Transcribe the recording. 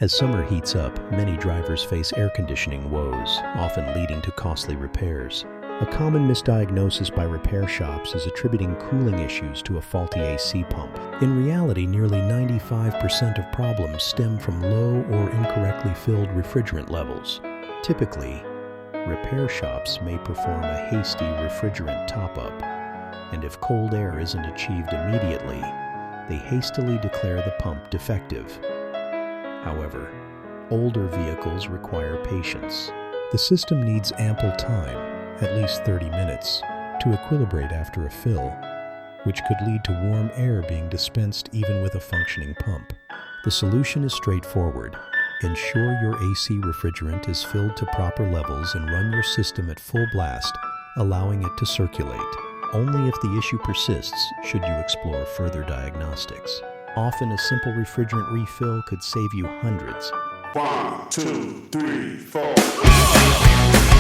As summer heats up, many drivers face air conditioning woes, often leading to costly repairs. A common misdiagnosis by repair shops is attributing cooling issues to a faulty AC pump. In reality, nearly 95% of problems stem from low or incorrectly filled refrigerant levels. Typically, repair shops may perform a hasty refrigerant top-up, and if cold air isn't achieved immediately, they hastily declare the pump defective. However, older vehicles require patience. The system needs ample time, at least 30 minutes, to equilibrate after a fill, which could lead to warm air being dispensed even with a functioning pump. The solution is straightforward. Ensure your AC refrigerant is filled to proper levels and run your system at full blast, allowing it to circulate. Only if the issue persists should you explore further diagnostics. Often a simple refrigerant refill could save you hundreds. 1, 2, 3, 4.